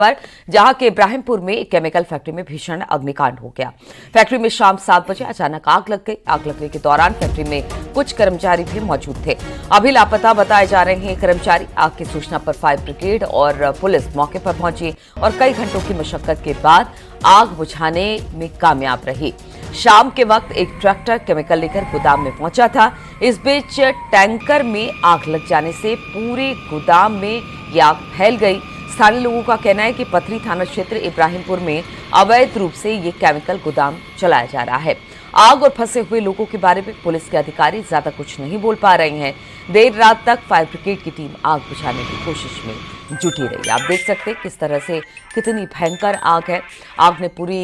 पर जहां के इब्राहिमपुर में एक केमिकल फैक्ट्री में भीषण अग्निकांड हो गया। फैक्ट्री में शाम 7 बजे अचानक आग लग गई। आग लगने के दौरान फैक्ट्री में कुछ कर्मचारी भी मौजूद थे। अभी लापता बताए जा रहे हैं कर्मचारी। आग की सूचना पर फायर ब्रिगेड और पुलिस मौके पर पहुंची और कई घंटों की मशक्कत के बाद आग बुझाने में कामयाब रही। शाम के वक्त एक ट्रैक्टर केमिकल लेकर गोदाम में पहुंचा था। इस बीच टैंकर में आग लग जाने से पूरे गोदाम में यह आग फैल गई। स्थानीय लोगों का कहना है कि पथरी थाना क्षेत्र इब्राहिमपुर में अवैध रूप से ये केमिकल गोदाम चलाया जा रहा है। आग और फंसे हुए लोगों के बारे में पुलिस के अधिकारी ज्यादा कुछ नहीं बोल पा रहे हैं। देर रात तक फायर ब्रिगेड की टीम आग बुझाने की कोशिश में जुटी रही। आप देख सकते हैं किस तरह से कितनी भयंकर आग है। आग ने पूरी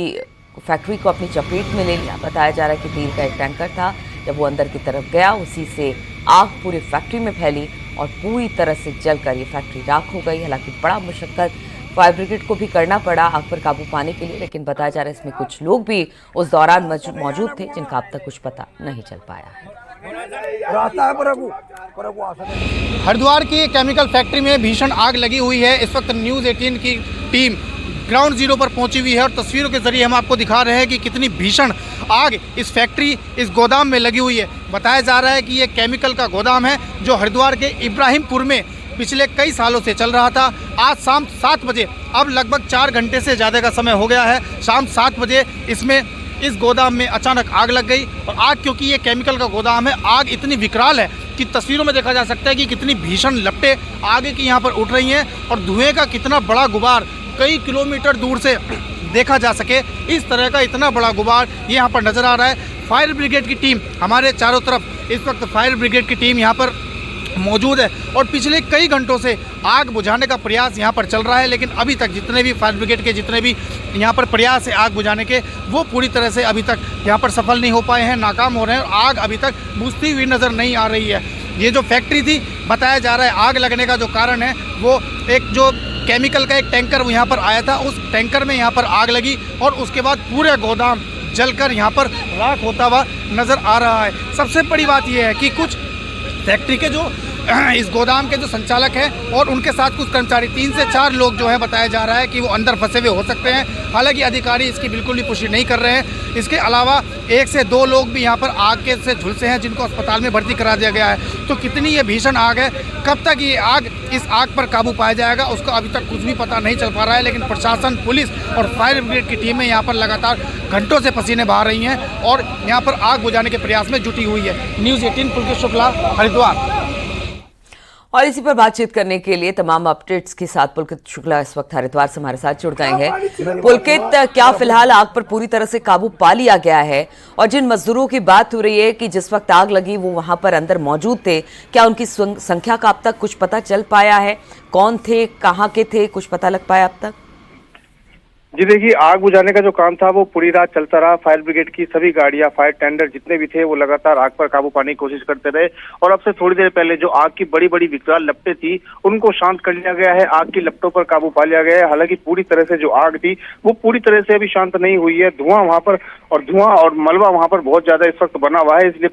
फैक्ट्री को अपनी चपेट में ले लिया। बताया जा रहा है कि तेल का एक टैंकर था, जब वो अंदर की तरफ गया उसी से आग पूरी फैक्ट्री में फैली और पूरी तरह से जलकर ये फैक्ट्री राख हो गई। हालांकि बड़ा मुशक्कत फायर ब्रिगेड को भी करना पड़ा आग पर काबू पाने के लिए, लेकिन बताया जा रहा है इसमें कुछ लोग भी उस दौरान मौजूद थे जिनका अब तक कुछ पता नहीं चल पाया है। हरिद्वार की केमिकल फैक्ट्री में भीषण आग लगी हुई है। इस वक्त न्यूज़ 18 की टीम ग्राउंड जीरो पर पहुंची हुई है और तस्वीरों के जरिए हम आपको दिखा रहे हैं कि कितनी भीषण आग इस फैक्ट्री, इस गोदाम में लगी हुई है। बताया जा रहा है कि ये केमिकल का गोदाम है जो हरिद्वार के इब्राहिमपुर में पिछले कई सालों से चल रहा था। आज शाम 7 बजे, अब लगभग 4 घंटे से ज़्यादा का समय हो गया है, शाम 7 बजे इसमें इस गोदाम में अचानक आग लग गई। और आग, क्योंकि ये केमिकल का गोदाम है, आग इतनी विकराल है कि तस्वीरों में देखा जा सकता है कि कितनी भीषण लपटें आगे की यहाँ पर उठ रही हैं और धुएं का कितना बड़ा गुबार कई किलोमीटर दूर से देखा जा सके, इस तरह का इतना बड़ा गुबार ये यहाँ पर नज़र आ रहा है। फायर ब्रिगेड की टीम हमारे चारों तरफ, इस वक्त फायर ब्रिगेड की टीम यहाँ पर मौजूद है और पिछले कई घंटों से आग बुझाने का प्रयास यहाँ पर चल रहा है, लेकिन अभी तक जितने भी फायर ब्रिगेड के जितने भी यहाँ पर प्रयास है आग बुझाने के, वो पूरी तरह से अभी तक यहाँ पर सफल नहीं हो पाए हैं, नाकाम हो रहे हैं और आग अभी तक बुझती हुई नज़र नहीं आ रही है। ये जो फैक्ट्री थी, बताया जा रहा है आग लगने का जो कारण है वो एक जो केमिकल का एक टैंकर यहाँ पर आया था, उस टैंकर में यहाँ पर आग लगी और उसके बाद पूरे गोदाम जलकर यहाँ पर राख होता हुआ नज़र आ रहा है। सबसे बड़ी बात यह है कि कुछ फैक्ट्री के जो इस गोदाम के जो संचालक हैं और उनके साथ कुछ कर्मचारी, 3 से 4 लोग जो है बताया जा रहा है कि वो अंदर फंसे हुए हो सकते हैं। हालांकि अधिकारी इसकी बिल्कुल भी पुष्टि नहीं कर रहे हैं। इसके अलावा 1 से 2 लोग भी यहाँ पर आग के से झुलसे हैं जिनको अस्पताल में भर्ती करा दिया गया है। तो कितनी ये भीषण आग है, कब तक ये आग, इस आग पर काबू पाया जाएगा उसका अभी तक कुछ भी पता नहीं चल पा रहा है। लेकिन प्रशासन, पुलिस और फायर ब्रिगेड की टीमें यहाँ पर लगातार घंटों से पसीने बहा रही हैं और यहाँ पर आग बुझाने के प्रयास में जुटी हुई है। न्यूज़ 18 पुलकित शुक्ला, हरिद्वार। और इसी पर बातचीत करने के लिए तमाम अपडेट्स के साथ पुलकित शुक्ला इस वक्त हरिद्वार से हमारे साथ जुड़ गए हैं। पुलकित, क्या फिलहाल आग पर पूरी तरह से काबू पा लिया गया है? और जिन मजदूरों की बात हो रही है कि जिस वक्त आग लगी वो वहां पर अंदर मौजूद थे, क्या उनकी संख्या का अब तक कुछ पता चल पाया है? कौन थे, कहाँ के थे, कुछ पता लग पाया अब तक? जी देखिए, आग बुझाने का जो काम था वो पूरी रात चलता रहा। फायर ब्रिगेड की सभी गाड़ियां, फायर टेंडर जितने भी थे वो लगातार आग पर काबू पाने की कोशिश करते रहे और अब से थोड़ी देर पहले जो आग की बड़ी बड़ी विकराल लपटें थी उनको शांत कर लिया गया है। आग की लपटों पर काबू पा लिया गया है। हालांकि पूरी तरह से जो आग थी वो पूरी तरह से अभी शांत नहीं हुई है। धुआं और मलबा वहां पर बहुत ज्यादा इस वक्त बना हुआ है, इसलिए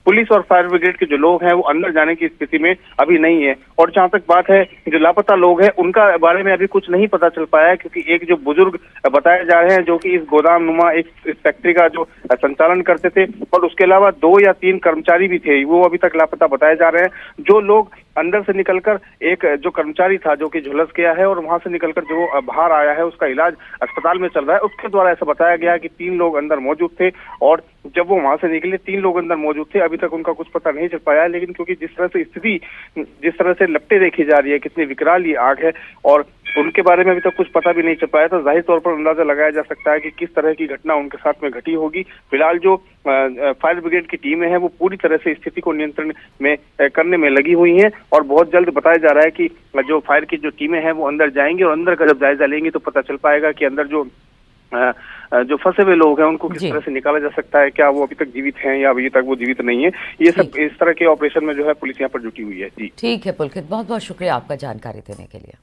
पुलिस और फायर ब्रिगेड के जो लोग हैं वो अंदर जाने की स्थिति में अभी नहीं है। और जहां तक बात है जो लापता लोग हैं उनका बारे में अभी कुछ नहीं पता चल पाया है, क्योंकि एक जो बुजुर्ग बताए जा रहे हैं जो कि इस गोदाम नुमा इस फैक्ट्री का जो संचालन करते थे और उसके अलावा 2 या 3 कर्मचारी भी थे, वो अभी तक लापता बताए जा रहे हैं। जो लोग अंदर से निकलकर, एक जो कर्मचारी था जो कि झुलस गया है और वहां से निकलकर जो बाहर आया है उसका इलाज अस्पताल में चल रहा है, उसके द्वारा ऐसा बताया गया है कि 3 लोग अंदर मौजूद थे और जब वो वहां से निकले 3 लोग अंदर मौजूद थे। अभी तक उनका कुछ पता नहीं चल पाया है, लेकिन क्योंकि जिस तरह से स्थिति, जिस तरह से लपटें देखी जा रही है, कितनी विकराल ये आग है और उनके बारे में अभी तक कुछ पता भी नहीं चल पाया, तो जाहिर तौर पर अंदाजा लगाया जा सकता है कि किस तरह की घटना उनके साथ में घटी होगी। फिलहाल जो फायर ब्रिगेड की टीमें हैं वो पूरी तरह से स्थिति को नियंत्रण में करने में लगी हुई हैं और बहुत जल्द बताया जा रहा है कि जो फायर की जो टीमें हैं वो अंदर जाएंगी और अंदर का जब जायजा लेंगी तो पता चल पाएगा कि अंदर जो फंसे हुए लोग हैं उनको किस तरह से निकाला जा सकता है, क्या वो अभी तक जीवित हैं या अभी तक वो जीवित नहीं है। ये सब इस तरह के ऑपरेशन में जो है पुलिस यहाँ पर जुटी हुई है। जी ठीक है पुलकित, बहुत बहुत शुक्रिया आपका जानकारी देने के लिए।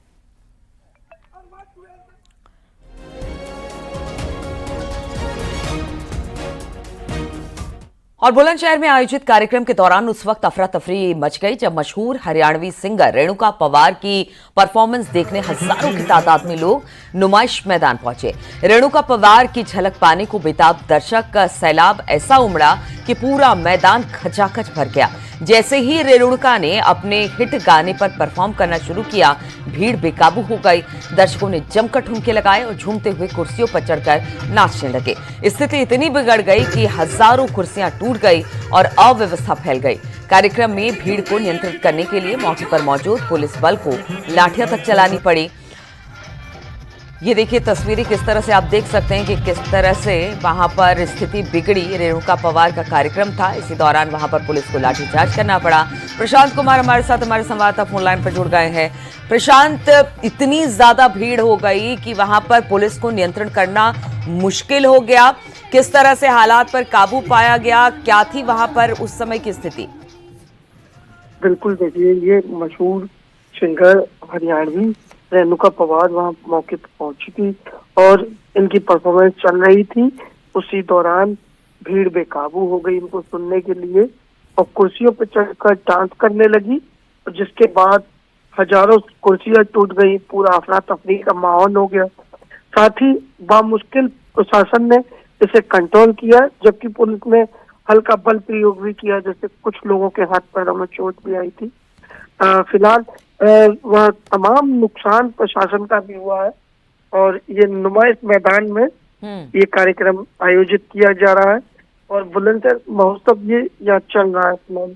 और बुलंदशहर में आयोजित कार्यक्रम के दौरान उस वक्त अफरा तफरी मच गई जब मशहूर हरियाणवी सिंगर रेणुका पवार की परफॉर्मेंस देखने हजारों की तादाद में लोग नुमाइश मैदान पहुंचे। रेणुका पवार की झलक पाने को बेताब दर्शक का सैलाब ऐसा उमड़ा कि पूरा मैदान खचाखच भर गया। जैसे ही रेणुका ने अपने हिट गाने पर परफॉर्म करना शुरू किया, भीड़ बेकाबू हो गई। दर्शकों ने जमकर ठुमके लगाए और झूमते हुए कुर्सियों पर चढ़कर नाचने लगे। स्थिति इतनी बिगड़ गई कि हजारों कुर्सियां टूट गई और अव्यवस्था फैल गई। कार्यक्रम में भीड़ को नियंत्रित करने के लिए मौके पर मौजूद पुलिस बल को लाठियां तक चलानी पड़ी। ये देखिए तस्वीरें किस तरह से आप देख सकते हैं कि किस तरह से वहां पर स्थिति बिगड़ी। रेणुका पवार का कार्यक्रम था, इसी दौरान वहां पर पुलिस को लाठीचार्ज करना पड़ा। प्रशांत कुमार हमारे साथ, हमारे संवाददाता फोन लाइन पर जुड़ गए हैं। प्रशांत, इतनी ज्यादा भीड़ हो गई कि वहां पर पुलिस को नियंत्रण करना मुश्किल हो गया। किस तरह से हालात पर काबू पाया गया, क्या थी वहां पर उस समय की स्थिति? बिल्कुल, देखिए ये मशहूर सिंगर हरियाणवी रेणुका पवार वहाँ मौके पर पहुंची थी और इनकी परफॉर्मेंस चल रही थी। उसी दौरान भीड़ बेकाबू हो गई इनको सुनने के लिए और कुर्सियों पर चढ़कर डांस करने लगी, और जिसके बाद हजारों कुर्सियां टूट गई। पूरा अफरा तफरी का माहौल हो गया। साथ ही बामुश्किल प्रशासन ने इसे कंट्रोल किया, जबकि पुलिस ने हल्का बल प्रयोग भी किया, जैसे कुछ लोगों के हाथ पैरों में चोट भी आई थी। फिलहाल वह तमाम नुकसान प्रशासन का भी हुआ है और ये नुमाइश मैदान में ये कार्यक्रम आयोजित किया जा रहा है और बुलंदशहर महोत्सव ये यहाँ चल रहा है फिलहाल।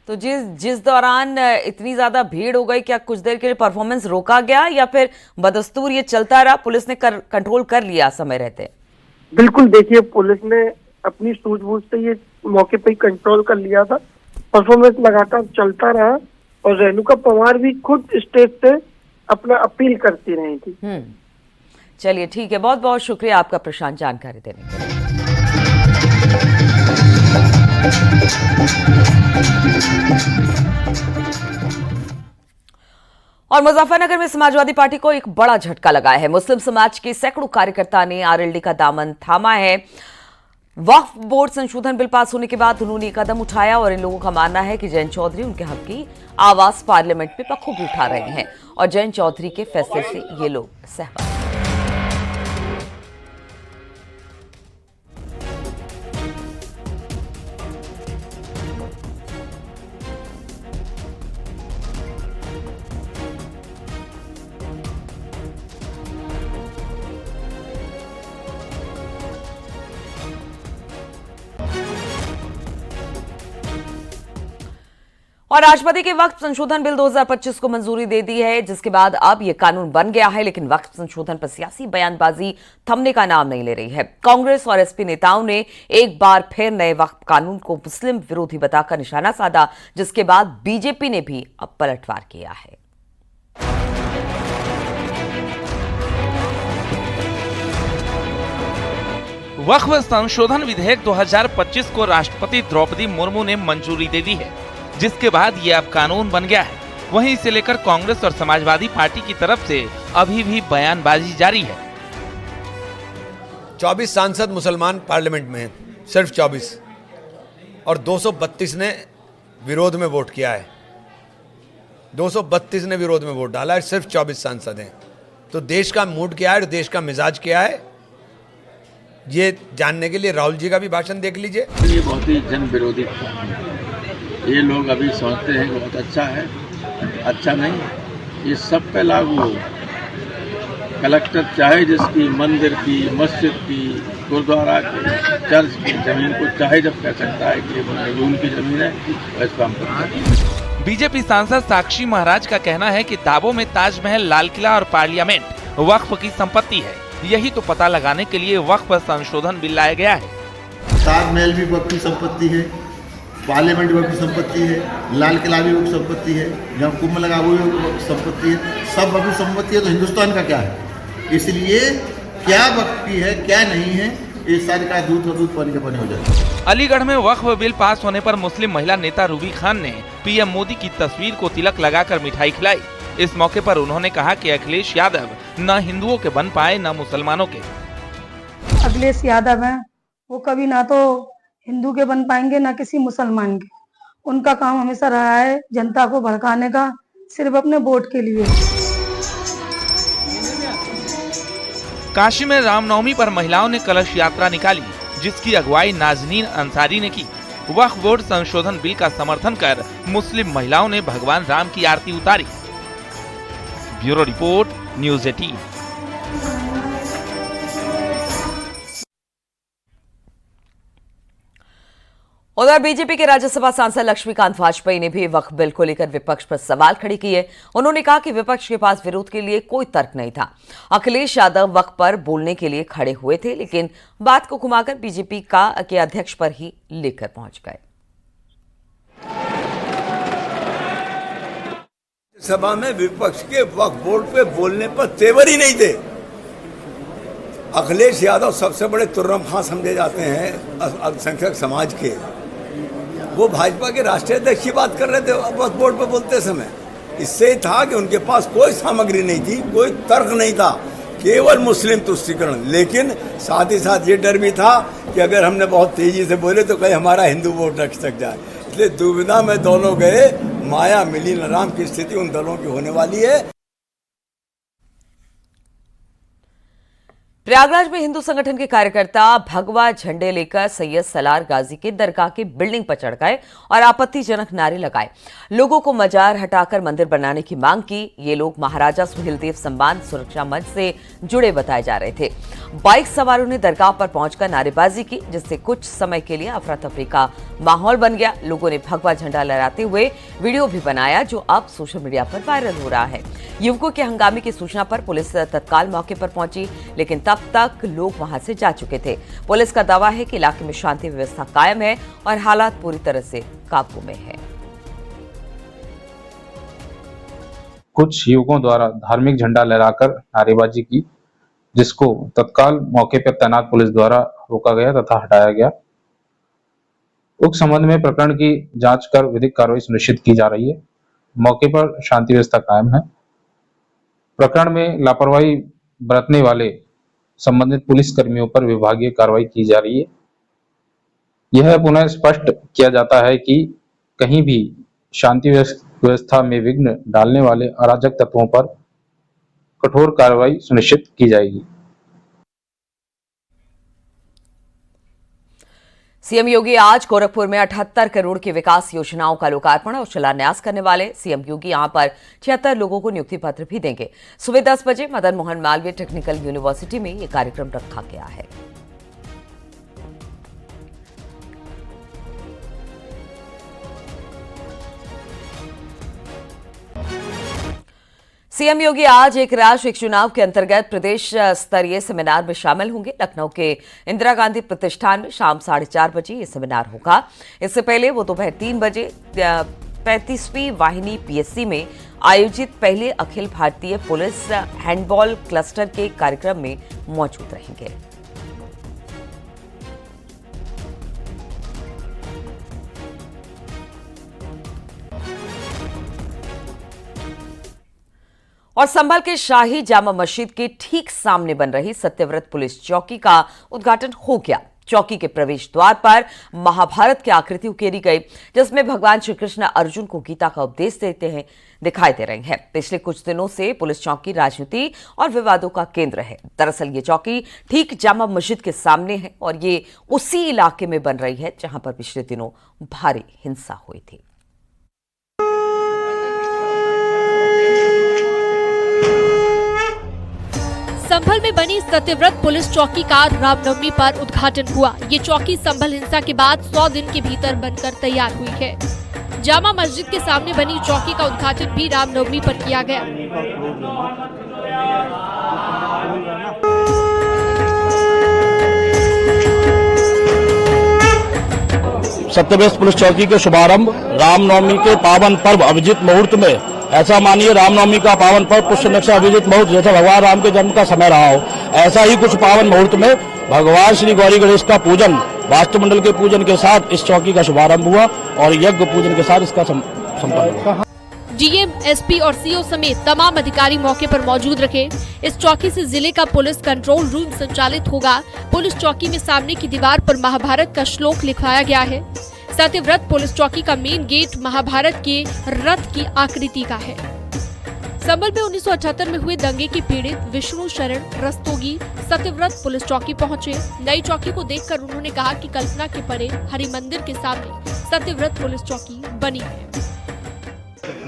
तो जिस दौरान इतनी ज्यादा भीड़ हो गई, क्या कुछ देर के लिए परफॉर्मेंस रोका गया या फिर बदस्तूर ये चलता रहा? पुलिस ने कंट्रोल कर लिया समय रहते? बिल्कुल, देखिए पुलिस ने अपनी सूझबूझ से ये मौके पर ही कंट्रोल कर लिया था। परफॉर्मेंस लगातार चलता रहा और रेणुका पवार भी खुद स्टेज से अपना अपील करती रही थी। चलिए ठीक है, बहुत बहुत शुक्रिया आपका प्रशांत जानकारी देने के लिए। और मुजफ्फरनगर में समाजवादी पार्टी को एक बड़ा झटका लगा है। मुस्लिम समाज के सैकड़ों कार्यकर्ता ने आरएलडी का दामन थामा है। वक्फ बोर्ड संशोधन बिल पास होने के बाद उन्होंने कदम उठाया और इन लोगों का मानना है कि जयंत चौधरी उनके हक की आवाज पार्लियामेंट में बखूबी उठा रहे हैं और जयंत चौधरी के फैसले से ये लोग सहमत हैं। और राष्ट्रपति के वक्फ संशोधन बिल 2025 को मंजूरी दे दी है, जिसके बाद अब यह कानून बन गया है। लेकिन वक्फ संशोधन पर सियासी बयानबाजी थमने का नाम नहीं ले रही है। कांग्रेस और एसपी नेताओं ने एक बार फिर नए वक्फ कानून को मुस्लिम विरोधी बताकर निशाना साधा, जिसके बाद बीजेपी ने भी अब पलटवार किया है। वक्फ संशोधन विधेयक 2025 को राष्ट्रपति द्रौपदी मुर्मू ने मंजूरी दे दी है, जिसके बाद ये अब कानून बन गया है। वहीं इसे लेकर कांग्रेस और समाजवादी पार्टी की तरफ से अभी भी बयानबाजी जारी है। 24 सांसद मुसलमान पार्लियामेंट में हैं, सिर्फ 24, और 232 ने विरोध में वोट किया है। 232 ने विरोध में वोट डाला है, सिर्फ 24 सांसद हैं। तो देश का मूड क्या है और देश का मिजाज क्या है, ये जानने के लिए राहुल जी का भी भाषण देख लीजिए। ये बहुत ही जन विरोधी है। ये लोग अभी सोचते हैं कि बहुत अच्छा है, अच्छा नहीं। ये सब पे लागू हो। कलेक्टर चाहे जिसकी मंदिर की, मस्जिद की, गुरुद्वारा की, चर्च की जमीन को चाहे जब कह सकता है कि ये उनकी जमीन है, वैसे काम करता है। बीजेपी सांसद साक्षी महाराज का कहना है कि दावों में ताजमहल, लाल किला और पार्लियामेंट वक्फ की संपत्ति है। यही तो पता लगाने के लिए वक्फ संशोधन बिल लाया गया है। ताजमहल भी वक्फ की संपत्ति है, पार्लियामेंट वक्फ की संपत्ति है, लाल किला भी वक्फ संपत्ति है, जहाँ कुंभ लगा वो भी वक्फ संपत्ति है, सब वक्फ संपत्ति है। तो हिंदुस्तान का क्या है? इसलिए क्या वक्फ की है क्या नहीं है, ये सारे का दूध का दूध पानी का पानी हो जाता है। अलीगढ़ में वक्फ बिल पास होने पर मुस्लिम महिला नेता रूबी खान ने पीएम मोदी की तस्वीर को तिलक लगाकर मिठाई खिलाई। इस मौके पर उन्होंने कहा कि अखिलेश यादव न हिंदुओं के बन पाए न मुसलमानों के। अखिलेश यादव हैं, वो कभी ना तो हिंदू के बन पाएंगे, ना किसी मुसलमान के। उनका काम हमेशा रहा है जनता को भड़काने का, सिर्फ अपने वोट के लिए। काशी में रामनवमी पर महिलाओं ने कलश यात्रा निकाली, जिसकी अगुवाई नाजनीन अंसारी ने की। वक्फ बोर्ड संशोधन बिल का समर्थन कर मुस्लिम महिलाओं ने भगवान राम की आरती उतारी। Bureau report, news 18। उधर बीजेपी के राज्यसभा सांसद लक्ष्मीकांत वाजपेयी ने भी वक्फ बिल को लेकर विपक्ष पर सवाल खड़े किए। उन्होंने कहा कि विपक्ष के पास विरोध के लिए कोई तर्क नहीं था। अखिलेश यादव वक्फ पर बोलने के लिए खड़े हुए थे, लेकिन बात को घुमाकर बीजेपी के अध्यक्ष पर ही लेकर पहुंच गए। सभा में विपक्ष के वक्फ बोर्ड पे बोलने पर तेवर ही नहीं थे। अखिलेश यादव सबसे बड़े तुर्रम खां समझे जाते हैं अल्पसंख्यक समाज के। वो भाजपा के राष्ट्रीय अध्यक्ष की बात कर रहे थे वक्फ बोर्ड पे बोलते समय। इससे था कि उनके पास कोई सामग्री नहीं थी, कोई तर्क नहीं था, केवल मुस्लिम तुष्टीकरण। लेकिन साथ ही साथ ये डर भी था कि अगर हमने बहुत तेजी से बोले तो कहीं हमारा हिंदू वोट रख सक जाए। इसलिए दुविधा में दोनों गए। माया मिली न राम की स्थिति उन दलों की होने वाली है। प्रयागराज में हिंदू संगठन के कार्यकर्ता भगवा झंडे लेकर सैयद सलार गाजी के दरगाह की बिल्डिंग पर चढ़ गए और आपत्तिजनक नारे लगाए। लोगों को मजार हटाकर मंदिर बनाने की मांग की। ये लोग महाराजा सुहेलदेव सम्मान सुरक्षा मंच से जुड़े बताए जा रहे थे। बाइक सवारों ने दरगाह पर पहुंचकर नारेबाजी की, जिससे कुछ समय के लिए अफरा तफरी का माहौल बन गया। लोगों ने भगवा झंडा लहराते हुए वीडियो भी बनाया, जो अब सोशल मीडिया पर वायरल हो रहा है। युवकों के हंगामे की सूचना पर पुलिस तत्काल मौके पर पहुंची, लेकिन तब तक लोग वहां से जा चुके थे। पुलिस का दावा है कि इलाके में शांति व्यवस्था कायम है और हालात पूरी तरह से काबू में है। कुछ युवकों द्वारा धार्मिक झंडा लहराकर नारेबाजी की, जिसको तत्काल मौके पर तैनात पुलिस द्वारा रोका गया तथा हटाया गया। उक्त संबंध में प्रकरण की जांच कर विधिक कार्रवाई सुनिश्चित की जा रही है। मौके पर शांति व्यवस्था कायम है। प्रकरण में लापरवाही बरतने वाले संबंधित पुलिस कर्मियों पर विभागीय कार्रवाई की जा रही है। यह पुनः स्पष्ट किया जाता है कि कहीं भी शांति व्यवस्था में विघ्न डालने वाले अराजक तत्वों पर कठोर कार्रवाई सुनिश्चित की जाएगी। सीएम योगी आज गोरखपुर में 78 करोड़ की विकास योजनाओं का लोकार्पण और शिलान्यास करने वाले। सीएम योगी यहां पर 76 लोगों को नियुक्ति पत्र भी देंगे। सुबह 10 बजे मदन मोहन मालवीय टेक्निकल यूनिवर्सिटी में यह कार्यक्रम रखा गया है। सीएम योगी आज एक राष्ट्र एक चुनाव के अंतर्गत प्रदेश स्तरीय सेमिनार में शामिल होंगे। लखनऊ के इंदिरा गांधी प्रतिष्ठान में शाम 4:30 बजे ये सेमिनार होगा। इससे पहले वो दोपहर 3 बजे 35वीं वाहिनी पीएससी में आयोजित पहले Akhil Bharatiya police handball cluster के कार्यक्रम में मौजूद रहेंगे। और संभल के शाही जामा मस्जिद के ठीक सामने बन रही सत्यव्रत पुलिस चौकी का उद्घाटन हो गया। चौकी के प्रवेश द्वार पर महाभारत की आकृति उकेरी गई, जिसमें भगवान श्री कृष्ण अर्जुन को गीता का उपदेश देते हैं दिखाई दे रहे हैं। पिछले कुछ दिनों से पुलिस चौकी राजनीति और विवादों का केंद्र है। दरअसल ये चौकी ठीक जामा मस्जिद के सामने है और ये उसी इलाके में बन रही है जहां पर पिछले दिनों भारी हिंसा हुई थी। संभल में बनी सत्यव्रत पुलिस चौकी का रामनवमी पर उद्घाटन हुआ। ये चौकी संभल हिंसा के बाद 100 दिन के भीतर बनकर तैयार हुई है। जामा मस्जिद के सामने बनी चौकी का उद्घाटन भी रामनवमी पर किया गया। सत्यव्रत पुलिस चौकी के शुभारंभ रामनवमी के पावन पर्व अभिजीत मुहूर्त में, ऐसा मानिए रामनवमी का पावन पर्व पुष्य नक्षत्र अभिजीत मुहूर्त, जैसा भगवान राम के जन्म का समय रहा हो, ऐसा ही कुछ पावन मुहूर्त में भगवान श्री गौरी गणेश का पूजन, वास्तुमंडल के पूजन के साथ इस चौकी का शुभारंभ हुआ और यज्ञ पूजन के साथ इसका संपन्न हुआ। डीएम, एसपी और सीओ समेत तमाम अधिकारी मौके पर मौजूद रखे। इस चौकी से जिले का पुलिस कंट्रोल रूम संचालित होगा। पुलिस चौकी में सामने की दीवार पर महाभारत का श्लोक लिखवाया गया है। सत्यव्रत पुलिस चौकी का मेन गेट महाभारत के रथ की आकृति का है। संभल में 1978 में हुए दंगे के पीड़ित विष्णु शरण रस्तोगी सत्यव्रत पुलिस चौकी पहुंचे। नई चौकी को देखकर उन्होंने कहा कि कल्पना के परे हरि मंदिर के सामने सत्यव्रत पुलिस चौकी बनी है।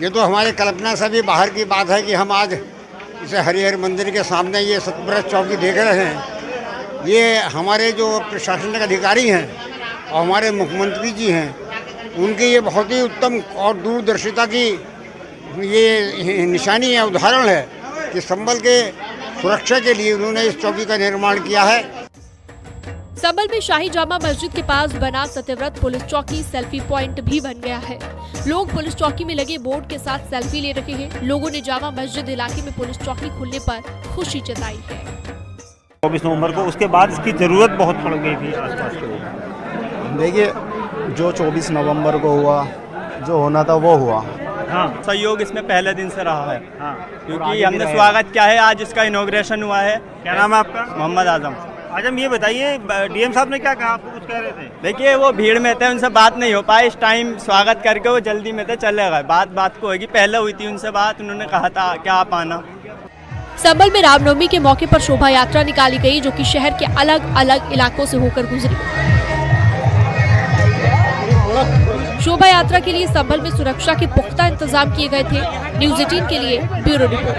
ये तो हमारी कल्पना से भी बाहर की बात है कि हम आज इसे हरिहर मंदिर के सामने ये सत्यव्रत चौकी देख रहे हैं। ये हमारे जो प्रशासनिक अधिकारी हैं और हमारे मुख्यमंत्री जी हैं, उनकी ये बहुत ही उत्तम और दूरदर्शिता की ये निशानी है, उदाहरण है कि संभल के सुरक्षा के लिए उन्होंने इस चौकी का निर्माण किया है। संभल में शाही जामा मस्जिद के पास बना सत्यव्रत पुलिस चौकी सेल्फी पॉइंट भी बन गया है। लोग पुलिस चौकी में लगे बोर्ड के साथ सेल्फी ले रहे हैं। लोगों ने जामा मस्जिद इलाके में पुलिस चौकी खुलने पर खुशी जताई है। 24 नवंबर को उसके बाद इसकी जरूरत बहुत पड़ गई थी आसपास के लोग। देखिए, जो 24 नवंबर को हुआ, जो होना था वो हुआ। हाँ, सहयोग इसमें पहले दिन से रहा है। हाँ, क्योंकि हमने स्वागत किया है, आज इसका इनॉग्रेशन हुआ है। क्या नाम है आपका? मोहम्मद आजम। आजम, ये बताइए डीएम साहब ने क्या कहा, आपको कुछ कह रहे थे? देखिए, वो भीड़ में थे, उनसे बात नहीं हो पाई। इस टाइम स्वागत करके वो जल्दी में थे, चले गए। बात को होगी, पहले हुई थी उनसे बात, उन्होंने कहा था क्या आप आना। संभल में रामनवमी के मौके पर शोभा यात्रा निकाली गई, जो कि शहर के अलग अलग इलाकों से होकर गुजरी। शोभा यात्रा के लिए संभल में सुरक्षा के पुख्ता इंतजाम किए गए थे। न्यूज़ 18 के लिए ब्यूरो रिपोर्ट।